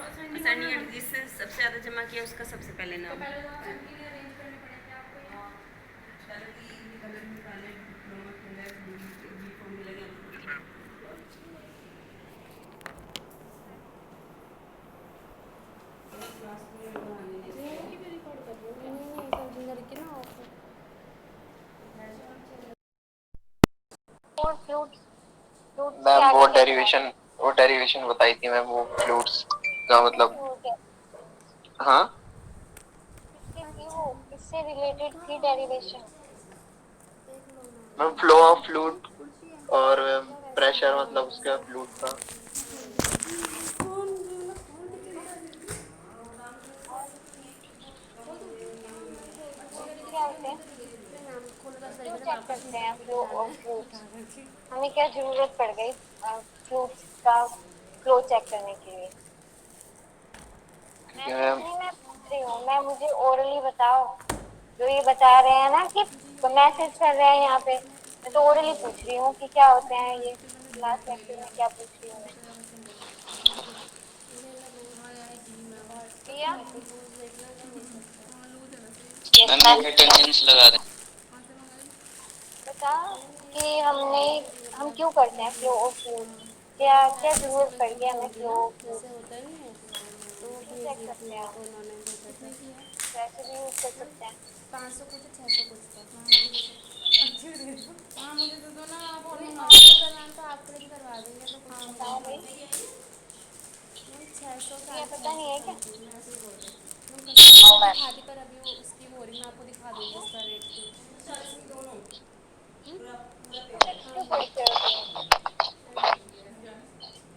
Assignment जिससे सबसे ज़्यादा जमा किया उसका सबसे पहले नाम। मैम वो डेरिवेशन बताई थी मैम, वो फ्लूट्स का मतलब। हाँ किससे रिलेटेड थी derivation? Ma'am flow of flute और प्रेशर मतलब उसका फ्लूट का। क्या होते हैं? क्यों चेक करते हैं फ्लो ऑफ फ्लूइड्स? हमें क्या जरूरत पड़ गई फ्लूइड्स का फ्लो चेक करने के लिए? मैं कुछ नहीं, मैं पूछ रही हूँ, मैं मुझे ओरली बताओ। जो ये बता रहे हैं ना कि मैसेज कर रहे हैं यहाँ पे, मैं तो ओरली पूछ रही हूँ कि क्या होते हैं ये। लास्ट लेक्चर में क्या पूछ रही हूँ मैं? प्रिया, मैम टेंशन लगा रहे बता कि हम क्यों करते हैं फ्लो ऑफ फ्लूइड? क्या क्या जरूरत पड़ गई हमें फ्लो ऑफ फ्लूइड? क्यों चेक करते हैं? वैसे भी यूज कर सकते हैं। 500 कुछ 600 कुछ था। अच्छी दे दो। हाँ मुझे दे दो ना आप। और आपको करवाना तो आपके लिए भी करवा देंगे तो कुछ बताओ भाई, 600 प्रिया साढ़े पता छः नहीं सौ है क्या? समथिंग मैं ऐसे ही बोल रही हूँ। मैं दिखाती पर अभी वो उसकी वो हो रही, मैं आपको दिखा दूँगी उसका रेट भी। क्यों पढ़ते हो तुम?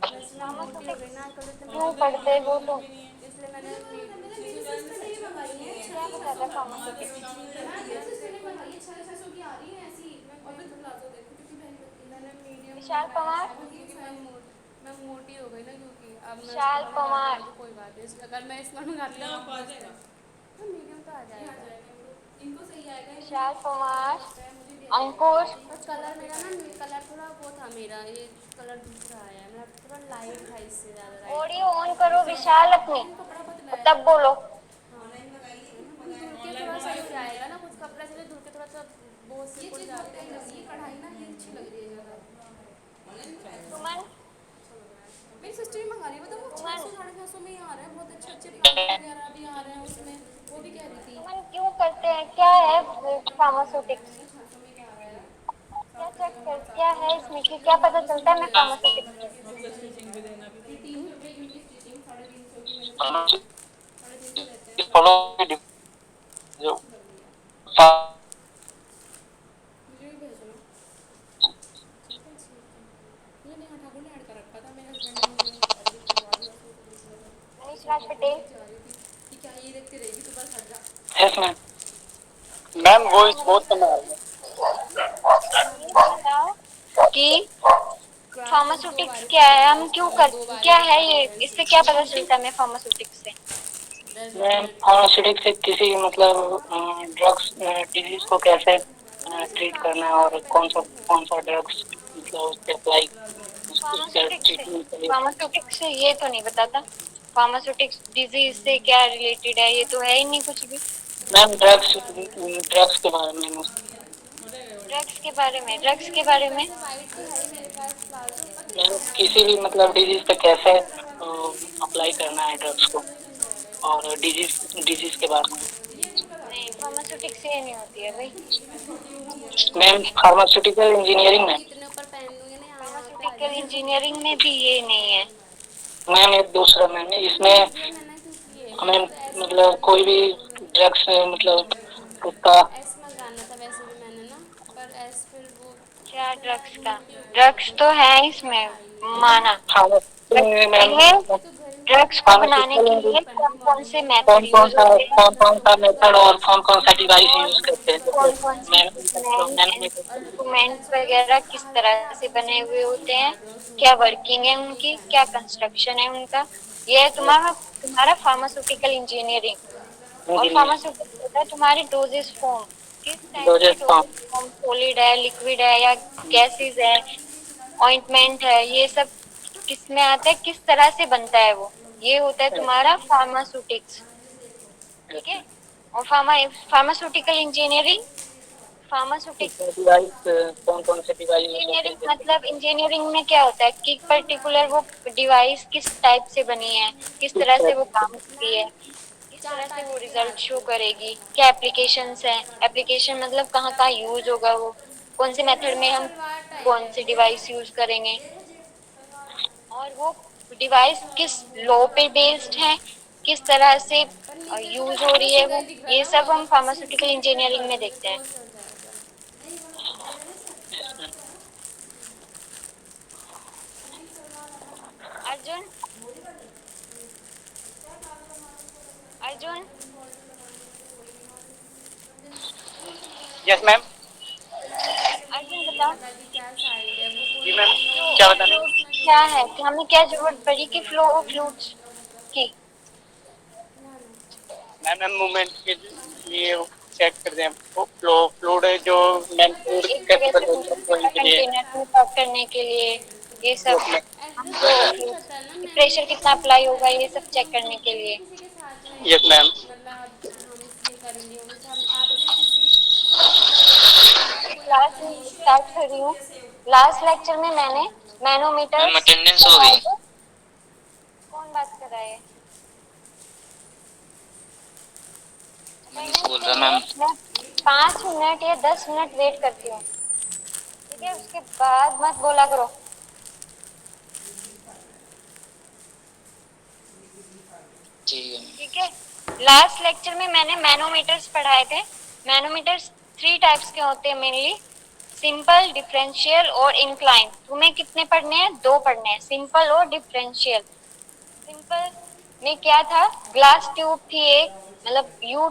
वैसे मैं मोटी हो गई फार्मास्यूटिक्स ना आजकल, तो क्यों पढ़ते हो तुम? इसलिए मैंने क्या पता था फार्मास्यूटिक्स? मैंने मीडियम विशाल मंगाया पवार, था क्योंकि मैं मोटी हो गई ना, क्योंकि अब मैं उसके विशाल बाद मंगाती पवार, हूँ तो कोई बात नहीं, अगर मैं इसमें मंगाती हूँ आ जाएगा तो मीडियम तो आ जाएगा। इनको सही आएगा, इनको विशाल पवार, लगता है मुझे भी आएगा। अंकुर, और कलर मेरा ना, कलर थोड़ा वो था मेरा, ये कलर दूसरा आया है मेरा, थोड़ा लाइट था इससे ज़्यादा लाइट ऑडियो था। ऑन करो विशाल अपनी लेकिन कपड़ा पतला और है। तब बोलो। धुल के थोड़ा सही हो जाएगा ना, कुछ कपड़े से धुल के थोड़ा सा बहुत से कुछ जाते हैं। ये कढ़ाई ना ये अच्छी लग रही है ज़्यादा। सुमन, मेरी सिस्टर ही मंगा रही है, मतलब वो छः सुमन, सौ साढ़े 600 में ही आ रहा है, बहुत अच्छे अच्छे प्लाजो वगैरह भी आ रहे हैं उसमें। वो भी कह रही थी सुमन क्यों करते हैं? क्या है फार्मास्यूटिक्स? 600 में क्या आ रहा है। क्या चेक कर, क्या है इसमें कि क्या पता चलता है मैं फार्मास्यूटिक्स की? तीन रुपये की उनकी स्टिचिंग, 350 की मैंने हाँ। मंगाई है। 350 रहते हैं फॉलो जो मुझे भी भेजना। ठीक है ठीक है। मुझे नेहा ठाकुर ने ऐड कर रखा था, मेरे हस्बैंड ने मुझे ऐसे करवा दिया मनीष तो राज मैं पटेल, बोलने जा रही थी कि क्या ये देखते रहेगी, तो बस हट जा। Yes ma'am. मैम क्या वो है बहुत मनीष? कम आ रही है। मनीष बताओ कि क्लास में 2 फार्मास्यूटिक्स बार क्या किया है, मैंने हम इसको, क्यों और कर, 2 बार क्या है बता ये, दिया है इससे क्या पता इसे। चलता है मैं फार्मास्यूटिक्स से? 10-10 मैम मिनट का। फार्मास्यूटिक्स से किसी मतलब ड्रग्स डिजीज को कैसे ट्रीट करना है, और कौन सा ड्रग्स मतलब उस पे अप्लाई, उसका ट्रीटमेंट के लिए। फार्मास्यूटिक्स से ये तो नहीं बताता। फार्मास्यूटिक्स डिजीज से क्या रिलेटेड है, ये तो है ही नहीं कुछ भी। मैम ड्रग्स के बारे में। ड्रग्स के बारे में। वैसे वाइट तो है ही मेरे पास प्लाजो। मैम किसी भी मतलब डिजीज पे कैसे अप्लाई करना है ड्रग्स को, और डिजीज के बारे में। नहीं, फार्मास्यूटिक्स से ये नहीं होती है भाई। मैम फार्मास्यूटिकल इंजीनियरिंग में। इतने ऊपर पहन दूंगी ना, यहाँ पे आ फार्मास्यूटिकल जाएगा। इंजीनियरिंग में भी ये नहीं है। मैम एक दूसरा मैम इसमें इसलिए मैंने क्योंकि ये हमें तो ऐसे मतलब कोई भी ड्रग्स मतलब उसका। एस मंगाना था वैसे भी मैंने ना, पर एस फिर वो क्या थोड़ा ड्रग्स का? मोटी हो गई है ड्रग्स तो तो है समझ इसमें, में आई है। माना। मैम ये तो घर में ड्रग्स को बनाने के फार्मास्यूटिकल लिए कौन कौन से मेथड कौन यूज होते हैं, कौन सा मेथड और कौन सा डिवाइस और यूज करते हैं, जैसे कौन कौन से इक्विपमेंट मैम एंड ने। इंस्ट्रूमेंट वगैरह किस तरह से बने हुए होते हैं, क्या वर्किंग है उनकी, क्या कंस्ट्रक्शन है उनका। ये है तुम्हारा तुम्हारा फार्मास्यूटिकल इंजीनियरिंग। और इंजीनियर फार्मास्यूटिक्स होता है तुम्हारी डोजेस फॉर्म, किस टाइप की doses form. Doses form, solid है, लिक्विड है, या गैसेस है, ऑइंटमेंट है, ये सब किस में आता है, किस तरह से बनता है वो। ये होता है तुम्हारा फार्मास्यूटिक्स, ठीक है। और फार्मास्यूटिकल इंजीनियरिंग, फार्मास्यूटिक्स इसमें डिवाइस कौन कौन से डिवाइस यूज होते हैं इंजीनियरिंग, जैसे? मतलब इंजीनियरिंग में क्या होता है कि पर्टिकुलर वो डिवाइस किस टाइप से बनी है, किस किस तरह से तरह वो काम करती है, किस तरह से वो रिजल्ट शो करेगी, क्या एप्लीकेशंस हैं, एप्लीकेशन मतलब कहाँ कहाँ यूज होगा वो, कौन से मेथड में हम कौन से डिवाइस यूज करेंगे, और वो डिवाइस किस लॉ पे बेस्ड है, किस तरह से पर नीचे तो यूज बस हो रही है सिग्नल वो, दिख रहा है ये ना, सब वो हम ऊपर से फार्मास्यूटिकल नीचे दिख रहा इंजीनियरिंग है में तो देखते वो हैं। हो जाएगा। Yes, ma'am. Arjun, Arjun, yes ma'am. Arjun बताओ, पता कि क्या साइड है वो जी पूरा मैम, फ्लो क्या और बताना? फ्लूइड्स क्या है, कि हमें क्या जरूरत पड़ी कि फ्लो और फ्लूइड्स की? मैम मैम मूवमेंट के लिए चेक करते हैं वो फ्लूड जो मैम फ्लूड एक जगह कैपेबल से होता दूसरी है फ्लोइंग जगह के लिए। कंटेनर में पैक करने के लिए, ये सब यस मैम। हम ऐसे फ्लो और नहीं फ्लूइड्स पता है ना, कि मैंने प्रेशर कितना अप्लाई होगा, ये सब चेक करने के लिए। किसी के साथ में यस मैम। मतलब हम इसलिए करेंगे जैसे हम आप ऐसे किसी मतलब हमारा कोई क्लास आपका में दोस्त है। स्टार्ट कर रही हूँ। लास्ट लेक्चर में मैंने मैम मैनोमीटर्स अटेंडेंस हो पढ़ाए गई। थे। कौन बात कर रहा है? मनीष अटेंडेंस बोल के रहा लिए मैम। मैं 5 मिनट या 10 मिनट वेट करती हूँ, ठीक है, उसके बाद मत बोला करो। ठीक है। ठीक है, लास्ट लेक्चर में मैंने मैनोमीटर्स पढ़ाए थे। मैनोमीटर्स 3 टाइप्स के होते हैं मेनली, सिंपल, डिफरेंशियल और इंक्लाइन। तुम्हें कितने पढ़ने हैं? 2 पढ़ने हैं, सिंपल और डिफरेंशियल। सिंपल में क्या था, ग्लास ट्यूब थी एक, मतलब यू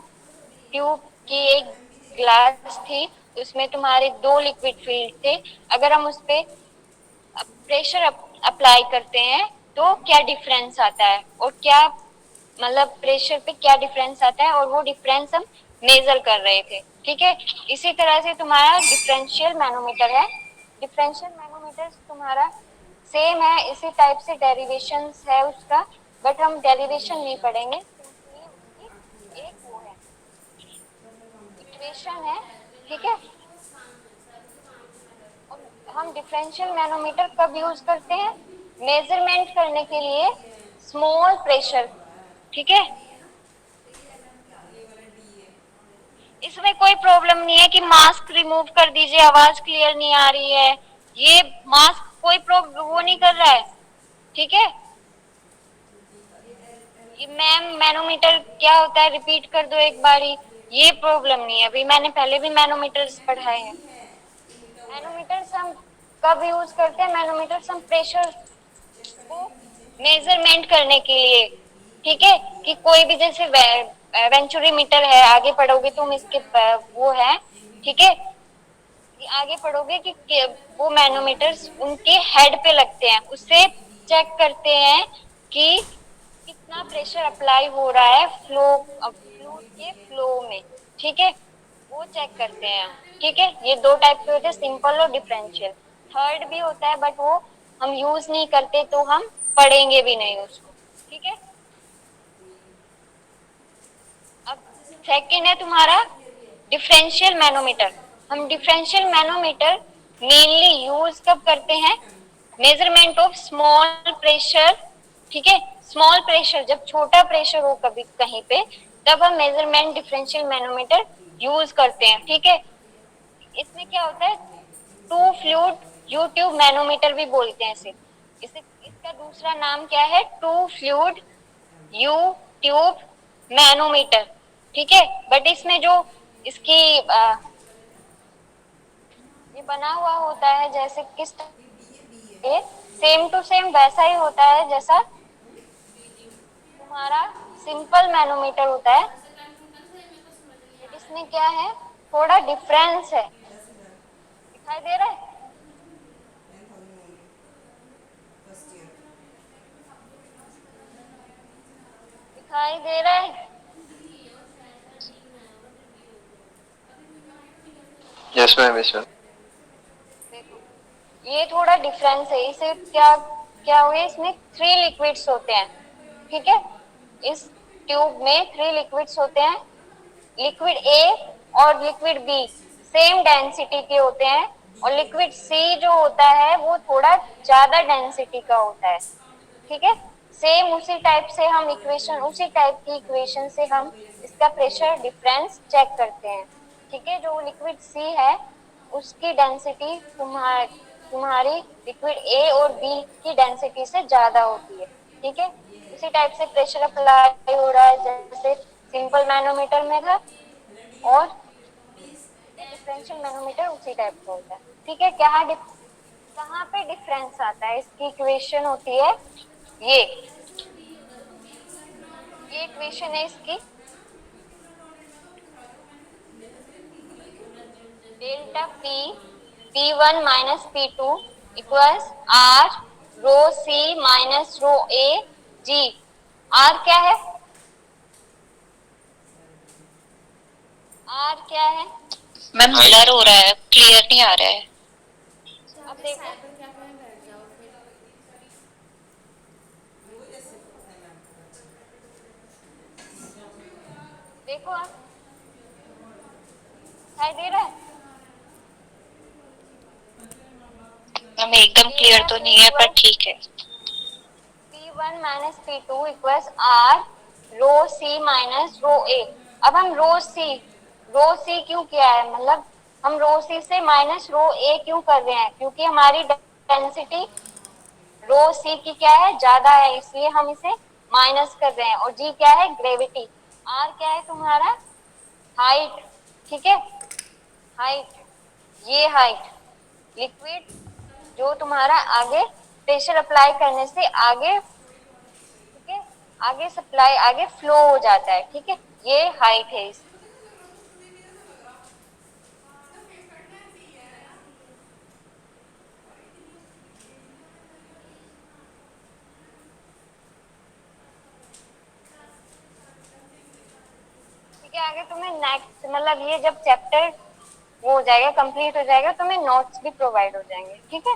ट्यूब की एक ग्लास थी, उसमें तुम्हारे 2 लिक्विड फील्ड थे। अगर हम उस पे प्रेशर अप्लाई करते हैं तो क्या डिफरेंस आता है, और क्या मतलब प्रेशर पे क्या डिफरेंस आता है, और वो डिफरेंस हम मेजर कर रहे थे, ठीक है। इसी तरह से तुम्हारा डिफरेंशियल मैनोमीटर है। डिफरेंशियल मैनोमीटर तुम्हारा सेम है, इसी टाइप से डेरिवेशंस है उसका, बट हम डेरिवेशन नहीं पढ़ेंगे, सिंपली उसकी एक वो है, इक्वेशन है, ठीक है। और हम डिफरेंशियल मैनोमीटर कब यूज करते हैं? मेजरमेंट करने के लिए स्मॉल प्रेशर, ठीक है। इसमें कोई प्रॉब्लम नहीं है कि मास्क रिमूव कर दीजिए, आवाज क्लियर नहीं आ रही है, ये मास्क कोई प्रॉब्लम वो नहीं कर रहा है, ठीक है। ये मैम मैनोमीटर क्या होता है रिपीट कर दो एक बारी, ये प्रॉब्लम नहीं है, अभी मैंने पहले भी मैनोमीटर्स पढ़ाए हैं। मैनोमीटर्स हम कब यूज करते हैं? मैनोमीटर्स हम प्रेशर को मेजरमेंट करने के लिए, ठीक है, कि कोई भी जैसे वेंचुरीमीटर है, आगे पढ़ोगे तुम इसके वो है, ठीक है, कि आगे पढ़ोगे कि वो मैनोमीटर्स उनके हेड पे लगते हैं, उससे चेक करते हैं कि कितना प्रेशर अप्लाई हो रहा है फ्लूइड के फ्लो में, ठीक है, वो चेक करते हैं हम, ठीक है। ये 2 टाइप के होते हैं, सिंपल और डिफरेंशियल। थर्ड भी होता है बट वो हम यूज नहीं करते, तो हम पढ़ेंगे भी नहीं उसको, ठीक है। अब सेकंड है तुम्हारा डिफरेंशियल मैनोमीटर। हम डिफरेंशियल मैनोमीटर मेनली यूज कब करते हैं? मेजरमेंट ऑफ स्मॉल प्रेशर, ठीक है। स्मॉल प्रेशर, जब छोटा प्रेशर हो कभी कहीं पे, तब हम मेजरमेंट डिफरेंशियल मैनोमीटर यूज करते हैं, ठीक है। इसमें क्या होता है, two fluid U tube manometer भी बोलते हैं इसे इसका दूसरा नाम क्या है? Two fluid U tube manometer, ठीक है। बट इसमें जो इसकी ये बना हुआ होता है, जैसे किस सेम टू सेम वैसा ही होता है जैसा तुम्हारा सिंपल मैनोमीटर होता है, बट इसमें क्या है, थोड़ा डिफरेंस है। दिखाई दे रहा है? दिखाई दे रहा है? Yes ma'am, yes ma'am. देखो, ये थोड़ा डिफरेंस है, इसे क्या क्या हुए, इसमें 3 लिक्विड्स होते हैं, ठीक है। इस ट्यूब में 3 लिक्विड्स होते हैं, लिक्विड ए और लिक्विड बी सेम डेंसिटी के होते हैं, और लिक्विड सी जो होता है वो थोड़ा ज्यादा डेंसिटी का होता है। ठीक है, सेम उसी टाइप से हम इक्वेशन, उसी टाइप की इक्वेशन से हम इसका प्रेशर डिफरेंस चेक करते हैं। ठीक है, जो लिक्विड सी है उसकी डेंसिटी तुम्हारी लिक्विड ए और बी की डेंसिटी से ज्यादा होती है। ठीक है, उसी टाइप से प्रेशर अप्लाई हो रहा है जैसे सिंपल मैनोमीटर में था, और डिफरेंशियल मैनोमीटर उसी टाइप का होता है। ठीक है, कहाँ पे डिफरेंस आता है, इसकी इक्वेशन होती है ये इक्वेशन है इसकी, delta P1 minus P2 equals R row C minus row A G। R क्या है, R क्या है? मैम ब्लर हो रहा है, क्लियर नहीं आ रहा है। अब देखो, क्या कहें, बैठ जाओ फिर। देखो आप दिखाई दे रहा है? मैम एकदम क्लियर तो नहीं है पर ठीक है। P1 minus P2 equals R row C minus row A। अब हम रो C क्यों किया है, मतलब हम रो C से माइनस रो A क्यों कर रहे हैं, क्योंकि हमारी डेंसिटी रो C की क्या है, ज्यादा है, इसलिए हम इसे माइनस कर रहे हैं। और G क्या है, ग्रेविटी। R क्या है तुम्हारा, हाइट। ठीक है, हाइट, ये हाइट लिक्विड जो तुम्हारा आगे प्रेशर अप्लाई करने से आगे, ठीक है, आगे सप्लाई, आगे फ्लो हो जाता है। ठीक है, ये हाइट है इसकी। ठीक है, आगे तुम्हें नेक्स्ट, मतलब ये जब चैप्टर वो हो जाएगा, कंप्लीट हो जाएगा, तुम्हें नोट्स भी प्रोवाइड हो जाएंगे। ठीक है,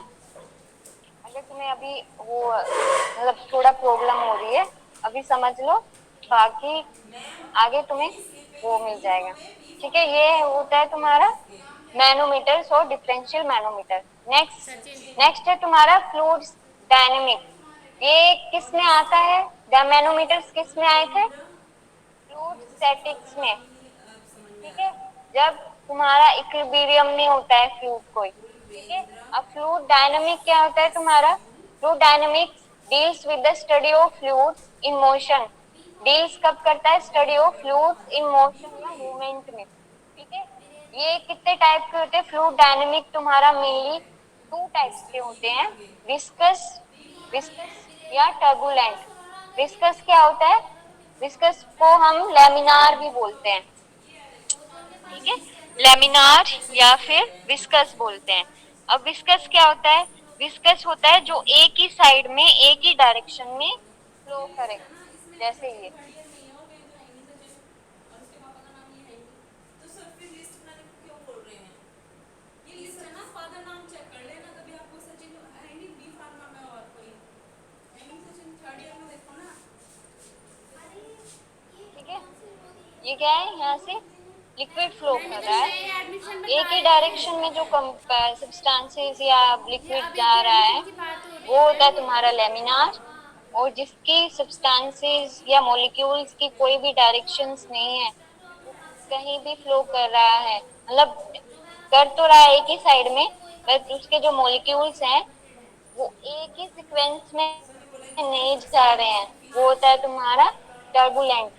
अगर तुम्हें अभी वो मतलब थोड़ा प्रॉब्लम हो रही है अभी समझ लो, बाकी आगे तुम्हें वो मिल जाएगा। ठीक है, ये होता है तुम्हारा मैनोमीटर्स और डिफरेंशियल मैनोमीटर। नेक्स्ट है तुम्हारा फ्लूइड्स डायनेमिक। ये किस में आता है, मैनोमीटर्स किस में आए थे, फ्लूइड स्टैटिक्स में। ठीक है, जब तुम्हारा इक्विलिब्रियम में होता है फ्लूइड कोई। ठीक है, अब फ्लूइड डायनामिक क्या होता है तुम्हारा, fluid dynamics deals with the study of fluids in motion. Deals कब करता है, study of fluids in motion या मूवमेंट में। ठीक है, ये कितने टाइप के होते हैं, फ्लूइड डायनामिक तुम्हारा मेनली 2 टाइप्स के होते हैं, विस्कस विस्कस या टर्बुलेंट। विस्कस क्या होता है, विस्कस को हम लैमिनार भी बोलते हैं। ठीक है, लेमिनार या फिर विस्कस बोलते हैं। अब विस्कस क्या होता है, विस्कस होता है जो एक ही साइड में, एक ही डायरेक्शन में फ्लो करे, जैसे ये। ठीक है, ये क्या है, यहाँ से लिक्विड फ्लो कर रहा है, एक ही डायरेक्शन में जो सब्सटेंसेस या लिक्विड जा रहा है वो होता है तुम्हारा लेमिनार। और जिसकी सब्सटेंसेस या मॉलिक्यूल्स की कोई भी डायरेक्शंस नहीं है, वो कहीं भी फ्लो कर रहा है, मतलब कर तो रहा है एक ही साइड में, बट उसके जो मॉलिक्यूल्स हैं वो एक ही सीक्वेंस में नहीं जा रहे हैं, वो होता है तुम्हारा टर्बुलेंट।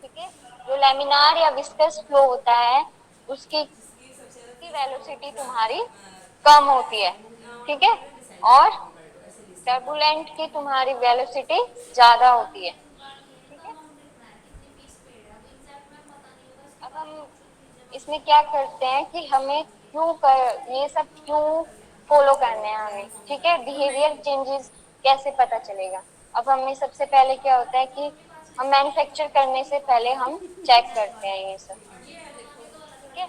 ठीक है, जो लेमिनार या विस्कस फ्लो होता है उसकी वेलोसिटी तुम्हारी कम होती है। ठीक है, और टर्बुलेंट की तुम्हारी वेलोसिटी ज्यादा होती है। ठीक है, अब हम इसमें क्या करते हैं कि हमें ये सब क्यों फॉलो करने हैं हमें। ठीक है, बिहेवियर चेंजेस कैसे पता चलेगा। अब हमें सबसे पहले क्या होता है कि हम मैन्युफैक्चर करने से पहले हम चेक करते हैं ये सब। ठीक है,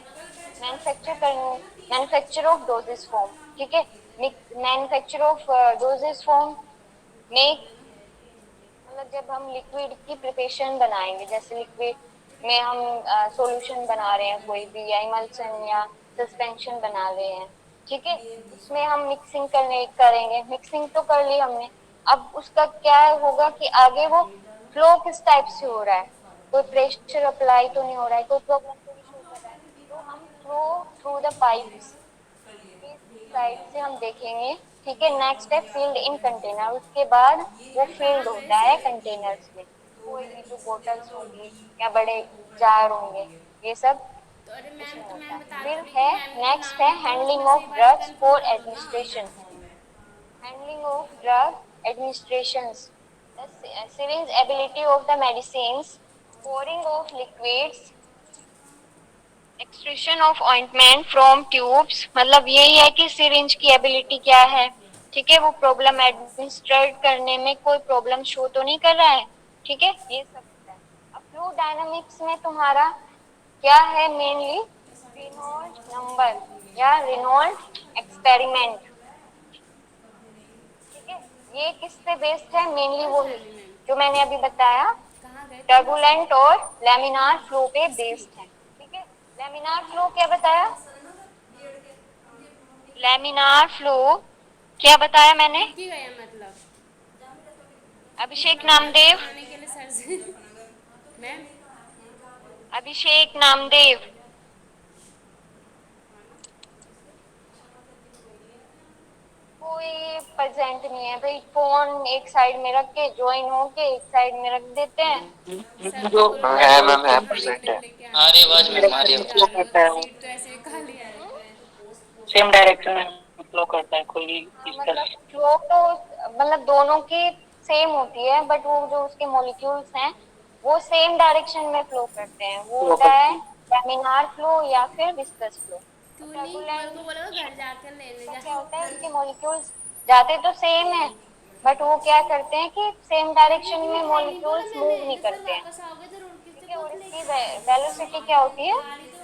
मैन्युफैक्चर ऑफ डोजेस फॉर्म। ठीक है, मैन्युफैक्चर ऑफ डोजेस फॉर्म में मतलब जब हम लिक्विड की प्रिपरेशन बनाएंगे, जैसे लिक्विड में हम सॉल्यूशन बना रहे हैं कोई भी, या इमल्शन या सस्पेंशन बना रहे हैं, ठीक है, उसमें हम मिक्सिंग करेंगे। मिक्सिंग तो कर ली हमने, अब उसका क्या होगा कि आगे वो फ्लो किस टाइप से हो रहा है, कोई प्रेशर अप्लाई तो नहीं हो रहा है, कोई प्रॉब्लम तो नहीं शो कर रहा है, तो हम फ्लो थ्रू द पाइप्स इस साइड से हम देखेंगे, ठीक है। नेक्स्ट है फील्ड इन कंटेनर, उसके बाद वो फील्ड होता है कंटेनर्स में, कोई भी जो बोटल्स होंगी या बड़े जार होंगे, ये सब तो अरे मैम, इसमें तो होता मैम है। बता तो फिर रही कि है मैम ने जो नेक्स्ट नाम है लिखा है हैंडलिंग उसमें से ही of word drugs confirm for करो ना। Administration. Handling of drug administrations, the syringe ability of the medicines, pouring of liquids, extraction of ointment from tubes, मतलब यही है कि सिरिंज की एबिलिटी क्या है, ठीक है, वो प्रॉब्लम एडमिनिस्ट्रेट करने में कोई प्रॉब्लम शो तो नहीं कर रहा है, ठीक है, ये सब होता है। अब फ्लूइड डायनामिक्स में तुम्हारा क्या है मेनली, रेनॉल्ड नंबर या रेनॉल्ड एक्सपेरिमेंट, ठीक है, ये किस पे बेस्ड है मेनली, कौन वो सी ही वाली मैम? जो मैंने अभी बताया, कहाँ गए थे हम टर्बुलेंट और लेमिनार फ्लो पे इसकी? बेस्ड है, ठीक है। लेमिनार फ्लो क्या बताया, लेमिनार फ्लो क्या बताया मैंने, रुक ही गया मतलब। अभिषेक आंसर नामदेव, बनाने के लिए सर से मैम। अभिषेक नामदेव, कोई प्रेजेंट नहीं है भाई, फोन एक साइड में रख के ज्वाइन होके एक साइड में रख देते हैं। सर को जो बोलो ना है कि मैम, है हाँ present लिख है। लिख के आ आना, रही तो आवाज मैं मैम, आ बात रही नहीं आवाज। जा रही हम्म, हूँ, है सीट तो ऐसे खाली है। सेम डायरेक्शन में फ्लो करता है कोई भी मतलब डिस्कस। फ्लो तो मतलब दोनों की सेम होती है, बट वो जो उसके मॉलिक्यूल्स हैं वो सेम डायरेक्शन में फ्लो करते हैं, वो फ्लो होता है करती है। लैमिनार फ्लो या फिर विस्कस फ्लो। क्यों नहीं, मेरे टर्बुलेंट को बोला था घर जाकर लेने का जा। क्या होता है, उसके मॉलिक्यूल्स जाते तो सेम है, बट वो क्या करते हैं कि सेम डायरेक्शन लेकिन में मिठाई नहीं बोला मॉलिक्यूल्स मैंने, मूव नहीं जब सर करते हैं, वापस आओगे तो रोड किससे ठीक है। और खुद इसकी लेके आओगे? वेलोसिटी क्या होती है, गाड़ी तो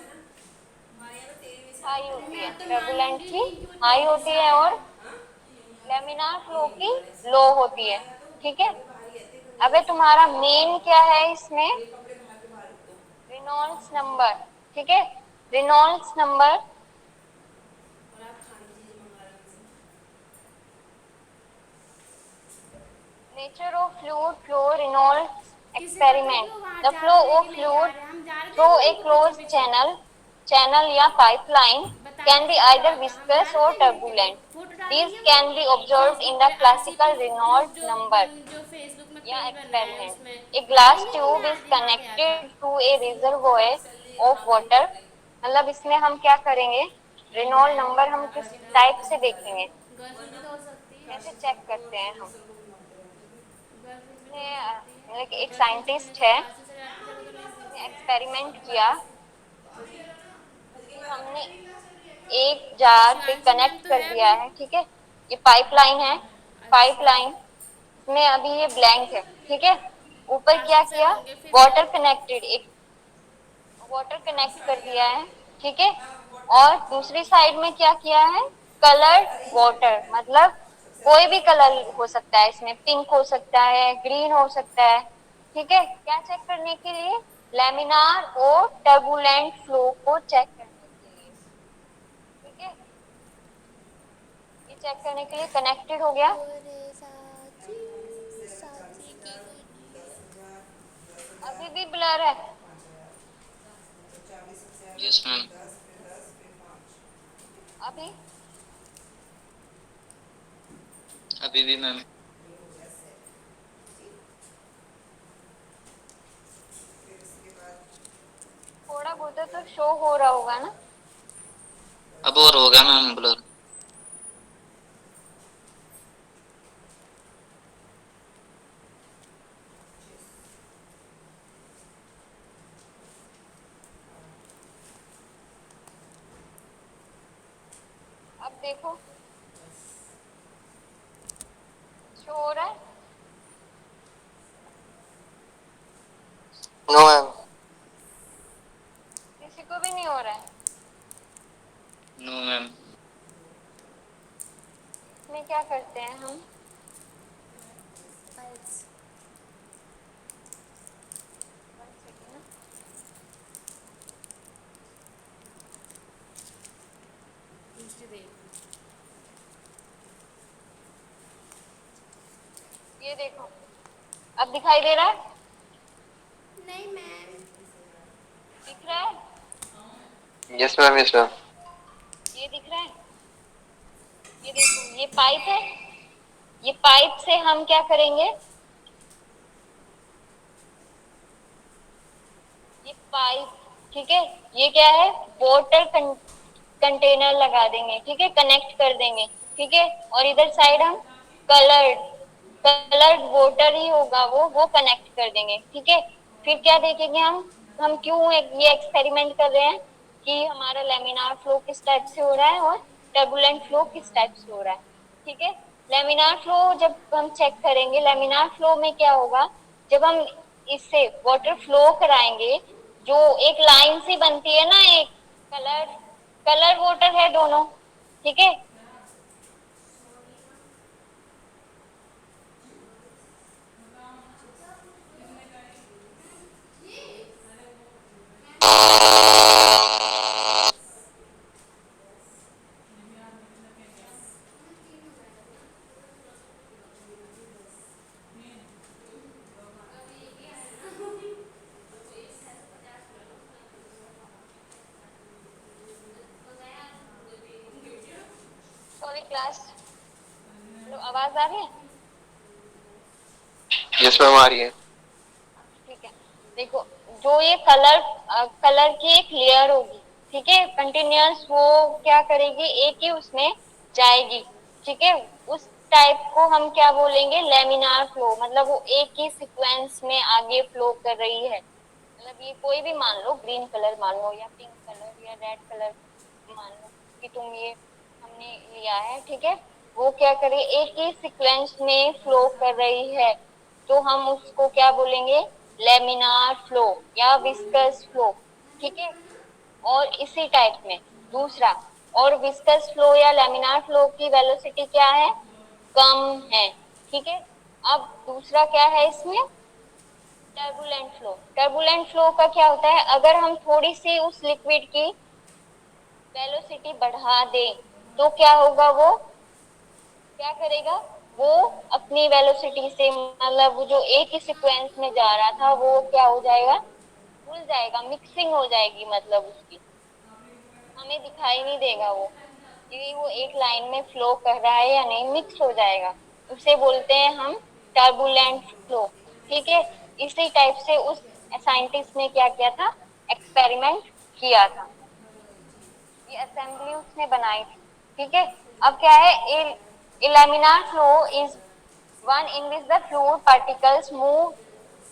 हाई अरे होती है, मैं तो मान टर्बुलेंट लूंगी की कि वो हाई ट्रेन होती से है आएगा। और लेमिनार फ्लो की लो होती है, ठीक है। अबे तुम्हारा मेन क्या है इसमें, रेनॉल्ड्स नंबर, ठीक है, Reynolds number, nature of fluid flow, Reynolds किसे पता कि एक्सपेरिमेंट, वो वहां द जा फ्लो रहे हैं कि ऑफ नहीं जा फ्लूइड रहे, हम जा रहे थे थ्रू हम ए उनके पीछे क्लोज पीछे। channel या pipeline can बताने be से क्या either होता, हम जा viscous रहे or थे इनके लिए, turbulent. फोटो These डालेंगे वो can be observed in Facebook the पे, classical आईसीपी ग्रुप Reynolds जो number जो फेसबुक में या पेज बनाया है experiment. उसमें A glass डालेंगे, तुमने tube is आज यहाँ गया था। connected to a reservoir of water. मतलब इसमें हम क्या करेंगे, रेनॉल्ड नंबर हम किस टाइप से देखेंगे, गर्लफ्रेंड भी तो हो सकती है, कैसे चेक करते हैं हम, गर्लफ्रेंड भी तो इसने हो सकती है। मतलब कि एक गर्लफ्रेंड के बिना साइंटिस्ट तो है, पाँच से आठ की जगह तो नहीं उसने सकती। एक्सपेरिमेंट किया कि हमने एक जार पे शिवांशी मैम कनेक्ट तो कर है दिया अभी। है, ठीक है, ये पाइपलाइन है, अच्छा, पाइपलाइन में अभी ये ब्लैंक है, ठीक है। ऊपर क्या आशीष सर किया, होंगे फिर। वाटर कनेक्टेड, एक वाटर कनेक्ट कर दिया है, ठीक है। और दूसरी साइड में क्या किया है, कलर्ड वाटर, मतलब कोई भी कलर हो सकता है इसमें, पिंक हो सकता है, ग्रीन हो सकता है, ठीक है, क्या चेक करने के लिए, लेमिनार और टर्बुलेंट फ्लो को चेक करने के लिए, ठीक है, ये चेक करने के लिए कनेक्टेड हो गया। अभी भी ब्लर है, यस मैम। अभी अभी भी मैम। थोड़ा बहुत तो शो हो रहा होगा ना, अब और होगा मैम ब्लर। अब देखो शो हो रहा है, नो मैम। किसी को भी नहीं हो रहा है, नो मैम। इसमें क्या करते हैं हम, अब दिखाई दे रहा है? नहीं मैम। दिख रहा है? Yes, ma'am. Yes, ma'am. ये दिख रहा है? ये देखो, ये पाइप है। ये पाइप से हम क्या करेंगे? ये पाइप, ठीक है, ये क्या है? वाटर कंटेनर लगा देंगे, ठीक है, कनेक्ट कर देंगे, ठीक है। और इधर साइड हम कलर्ड कलर्ड वाटर ही होगा, वो कनेक्ट कर देंगे, ठीक है। फिर क्या देखेंगे हम क्यों ये एक्सपेरिमेंट कर रहे हैं कि हमारा लेमिनार फ्लो किस टाइप से हो रहा है और टर्बुलेंट फ्लो किस टाइप से हो रहा है, ठीक है। लेमिनार फ्लो जब हम चेक करेंगे, लेमिनार फ्लो में क्या होगा, जब हम इससे वाटर फ्लो कराएंगे, जो एक लाइन सी बनती है ना, एक कलर कलर वाटर है दोनों, ठीक है। सॉरी क्लास, हेलो, आवाज आ रही है? Yes, ma'am. आ रही है. ठीक है, देखो, जो ये कलर की एक लेयर होगी, ठीक है, कंटिन्यूअस, वो क्या करेगी, एक ही उसमें जाएगी, ठीक है। उस टाइप को हम क्या बोलेंगे? लेमिनार फ्लो, मतलब वो एक ही सीक्वेंस में आगे फ्लो कर रही है। मतलब ये कोई भी मान लो, ग्रीन कलर मान लो या पिंक कलर या रेड कलर मान लो कि तुम ये हमने लिया है, ठीक है। वो क्या करे, एक ही सीक्वेंस में फ्लो कर रही है, तो हम उसको क्या बोलेंगे? लेमिनार फ्लो या विस्कस फ्लो, ठीक है। और इसी टाइप में दूसरा, और विस्कस फ्लो या लेमिनार फ्लो की वेलोसिटी क्या है? कम है, ठीक है। अब दूसरा क्या है इसमें? Turbulent flow. टर्बुलेंट फ्लो का क्या होता है? अगर हम थोड़ी सी उस लिक्विड की वेलोसिटी बढ़ा दें, तो क्या होगा? वो क्या करेगा? वो अपनी वेलोसिटी से, मतलब वो जो एक ही सीक्वेंस में जा रहा था, वो क्या हो जाएगा? भूल जाएगा, मिक्सिंग हो जाएगी, मतलब उसकी हमें दिखाई नहीं देगा वो कि वो एक लाइन में फ्लो कर रहा है या नहीं, मिक्स हो जाएगा। उसे बोलते हैं हम टर्बुलेंट फ्लो, ठीक है। इसी टाइप से उस साइंटिस्ट ने क्या किया था? एक्सपेरिमेंट किया था, ये असेंबली उसने बनाई थी, ठीक है। अब क्या है? Laminar flow is one in which the fluid particles move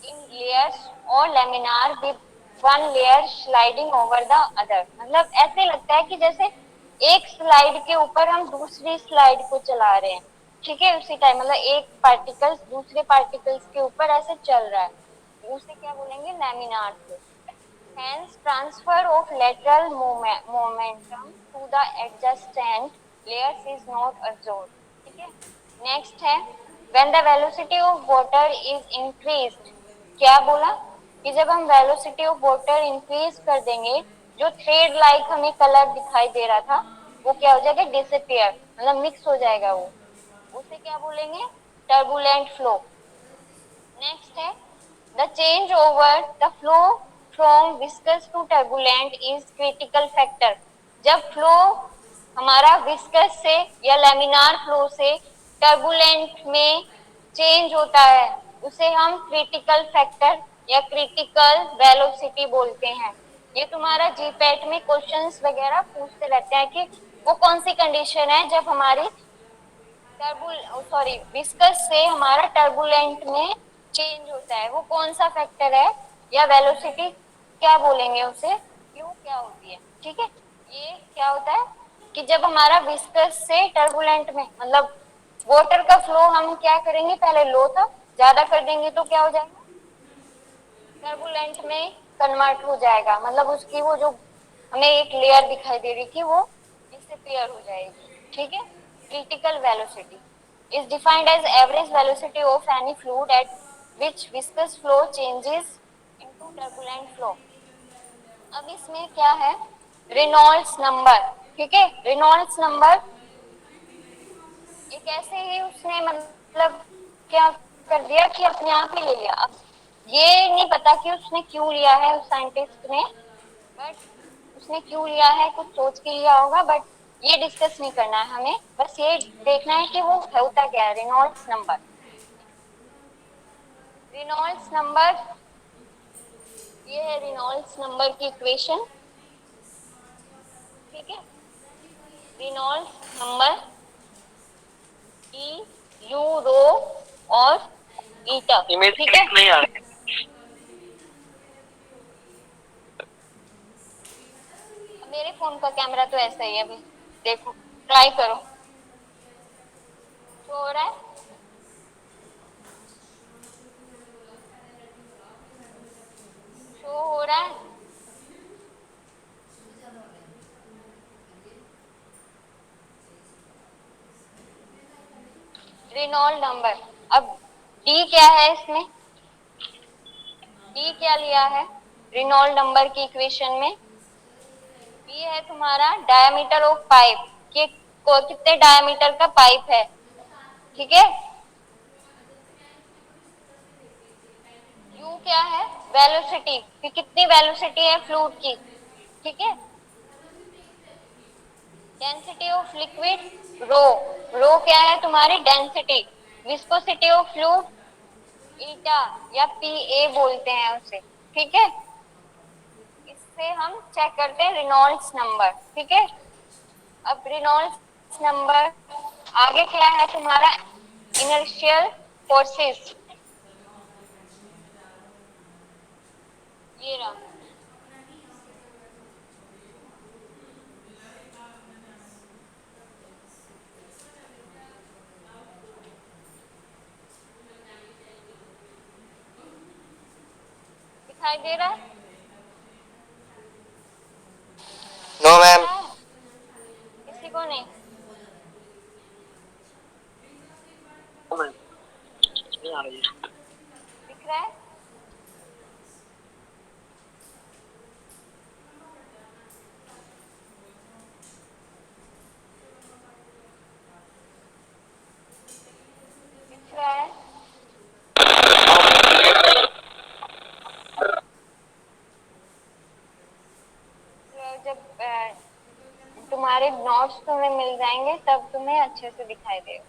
in layers और laminar with one layer sliding over the other. मतलब ऐसे लगता है कि जैसे एक स्लाइड के ऊपर हम दूसरी स्लाइड को चला रहे हैं, ठीक है, उसी टाइम, मतलब एक पार्टिकल्स दूसरे पार्टिकल्स के ऊपर ऐसे चल रहा है, उसे क्या बोलेंगे? Laminar flow. Hence, transfer of lateral momentum to the adjacent layers is not observed. ठीक है। नेक्स्ट है, when the velocity of water is increased, क्या बोला? कि जब हम velocity of water increase कर देंगे, जो थ्रेड लाइक हमें कलर दिखाई दे रहा था, वो क्या हो जाएगा? डिसअपियर, मतलब मिक्स हो जाएगा वो, उसे क्या बोलेंगे? Turbulent flow. नेक्स्ट है, the change over the flow from viscous to turbulent is critical factor. जब फ्लो हमारा विस्कस से या लेमिनार फ्लो से टर्बुलेंट में चेंज होता है, उसे हम क्रिटिकल फैक्टर या क्रिटिकल वेलोसिटी बोलते हैं। ये तुम्हारा जीपैट में क्वेश्चंस वगैरह पूछते रहते हैं कि वो कौन सी कंडीशन है जब हमारी विस्कस से हमारा टर्बुलेंट में चेंज होता है, वो कौन सा फैक्टर है या वेलोसिटी क्या बोलेंगे उसे, क्यों क्या होती है, ठीक है। ये क्या होता है कि जब हमारा विस्कस से टर्बुलेंट में, मतलब वाटर का फ्लो हम क्या करेंगे? पहले लो था, ज्यादा कर देंगे तो क्या हो जाएगा? टर्बुलेंट में कन्वर्ट हो जाएगा, मतलब उसकी वो जो हमें एक लेयर दिखाई दे रही थी, वो डिसअपीयर हो जाएगी, ठीक है। Critical velocity is defined as average velocity of any fluid at which viscous flow changes into turbulent flow. अब इसमें क्या है? रेनॉल्ड्स नंबर, ठीक है। रेनॉल्ड्स नंबर एक ऐसे ही उसने, मतलब क्या कर दिया कि अपने आप ही ले लिया। अब ये नहीं पता कि उसने क्यों लिया है उस साइंटिस्ट ने, बट उसने क्यों लिया है कुछ सोच के लिया होगा, बट ये डिस्कस नहीं करना है हमें, बस ये देखना है कि वो होता क्या है। रेनॉल्ड्स नंबर, रेनॉल्ड्स नंबर, ये है रेनॉल्ड्स नंबर की इक्वेशन, ठीक है। रेनॉल्ड्स नंबर ई यू रो और ईटा, इमेज ठीक है। नहीं आ रही। मेरे फोन का कैमरा तो ऐसा ही है, अभी देखो ट्राई करो, शो हो रहा है? शो हो रहा है? Reynold number. अब डी क्या है इसमें, डी क्या लिया है रेनॉल्ड नंबर की इक्वेशन में? डी है तुम्हारा डायमीटर ऑफ पाइप, कि कितने डायमीटर का पाइप है, ठीक है। यू क्या है वेलोसिटी, कि कितनी वेलोसिटी है फ्लूइड की, ठीक है। डेंसिटी ऑफ लिक्विड रो, रो क्या है तुम्हारी डेंसिटी। विस्कोसिटी ऑफ फ्लूइड ईटा या पी ए बोलते हैं उसे, ठीक है। इससे हम चेक करते हैं रेनॉल्ड्स नंबर, ठीक है। अब रेनॉल्ड्स नंबर आगे क्या है तुम्हारा, इनर्शियल फोर्सेस, ये रहा। दिखाई दे रहा है? No ma'am. किसी को नहीं? नहीं आ रही है। दिख रहा है? दिख रहा है? जब तुम्हारे नोट्स तुम्हें मिल जाएंगे तब तुम्हें अच्छे से दिखाई देगा,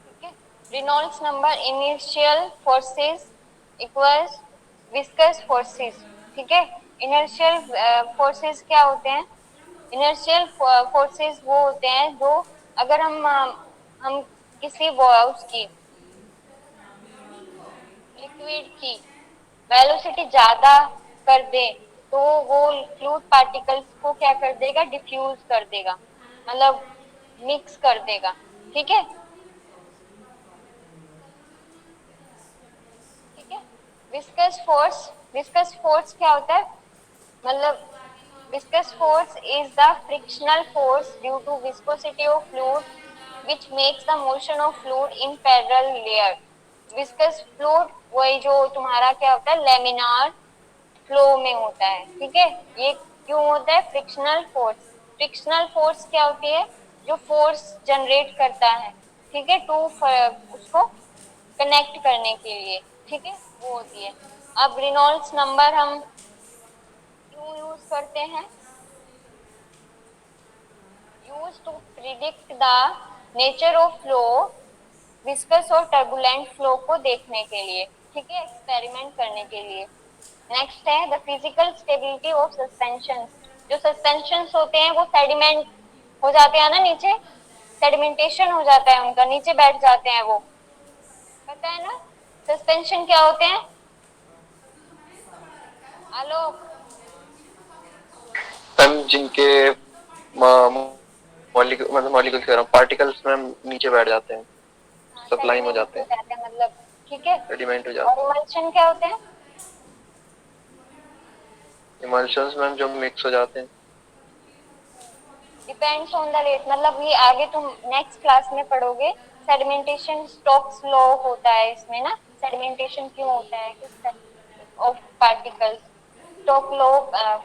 ठीक है। Reynolds number initial forces equals viscous forces, ठीक है। इनर्शियल फोर्सेस क्या होते हैं, इनर्शियल फोर्सेस वो होते हैं जो अगर हम किसी उसकी लिक्विड की वेलोसिटी ज्यादा कर दे तो वो फ्लूइड पार्टिकल्स को क्या कर देगा, डिफ्यूज कर देगा, मतलब मिक्स कर देगा, ठीक है। ठीक है। विस्कस फोर्स, विस्कस फोर्स क्या होता है, मतलब viscous force is the frictional force due to viscosity of fluid which makes the motion of fluid in parallel layer। viscous fluid वही जो तुम्हारा क्या होता है लेमिनार फ्लो में होता है, ठीक है। ये क्यों होता है, फ्रिक्शनल फोर्स। फ्रिक्शनल फोर्स क्या होती है, जो फोर्स जनरेट करता है, ठीक है, टू उसको कनेक्ट करने के लिए, ठीक है, वो होती है। अब रेनॉल्ड्स नंबर हम क्यों यूज करते हैं, use to predict the nature of flow, viscous और टर्बुलेंट फ्लो को देखने के लिए, ठीक है, एक्सपेरिमेंट करने के लिए। नेक्स्ट है the physical stability of suspension. जो सस्पेंशन होते हैं वो सेडिमेंट हो जाते हैं ना, नीचे सेडिमेंटेशन हो जाता है उनका, नीचे बैठ जाते हैं वो, पता है ना सस्पेंशन क्या होते हैं। आलोक, मैम जिनके मॉलिक्यूल मतलब मॉलिक्यूल कह रहा हूँ पार्टिकल्स मैम नीचे बैठ जाते हैं, सप्लाइम हो जाते हैं, मतलब, ठीक है। सेडिमेंट हो और जाते हैं। इमल्शन क्या होते हैं, इमल्शंस मैम जो मिक्स हो जाते हैं। डिपेंड्स ऑन द रेट, मतलब ये आगे तुम नेक्स्ट क्लास में पढ़ोगे। सेडिमेंटेशन स्टोक्स लॉ होता है इसमें ना, सेडिमेंटेशन क्यों होता है, किस of particles, Stokes law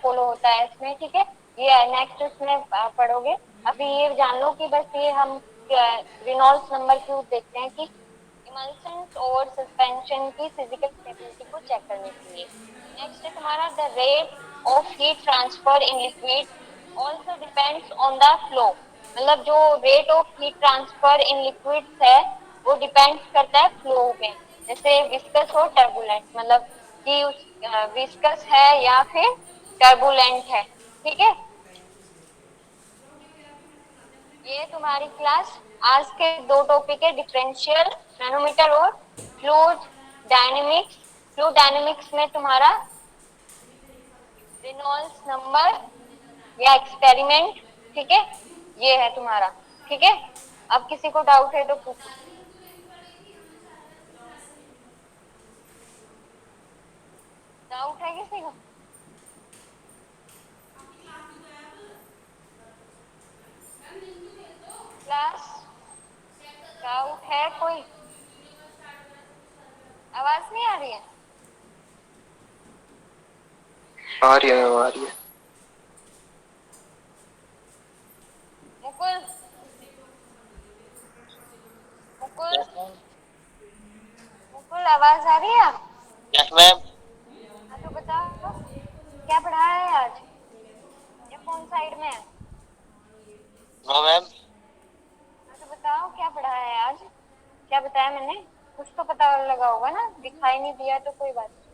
follow होता है इसमें, ठीक है। ये नेक्स्ट उसमें पढ़ोगे। अभी ये जान लो कि बस ये हम रेनॉल्ड्स नंबर क्यूब देखते हैं कि इमल्शंस और सस्पेंशन की फिजिकल स्टेबिलिटी को चेक करने के लिए। नेक्स्ट है तुम्हारा the rate of heat transfer in liquid also depends on the flow. मतलब जो rate of heat transfer in liquids है वो डिपेंड करता है फ्लो पे, जैसे विस्कस और टर्बुलेंट, मतलब कि उस विस्कस है या फिर टर्बुलेंट है। ठीक है, ये तुम्हारी क्लास आज के दो टॉपिक है, डिफरेंशियल मैनोमीटर और फ्लूइड डायनेमिक्स। फ्लूइड डायनेमिक्स में तुम्हारा रेनॉल्ड्स नंबर या एक्सपेरिमेंट, ठीक है, ये है तुम्हारा। ठीक है, अब किसी को डाउट है तो पूछो। डाउट है किसी को? क्लास डाउट है कोई? आवाज नहीं आ रही है? आ रही है मैम, आ रही है। मुकुल, मुकुल, मुकुल आवाज आ रही है? Yes ma'am. हाँ तो बताओ क्या पढ़ाया है आज, या फोन साइड में है? No ma'am. हाँ तो बताओ क्या पढ़ाया है आज, क्या बताया मैंने? कुछ तो पता लगा होगा ना, दिखाई नहीं दिया तो कोई बात नहीं।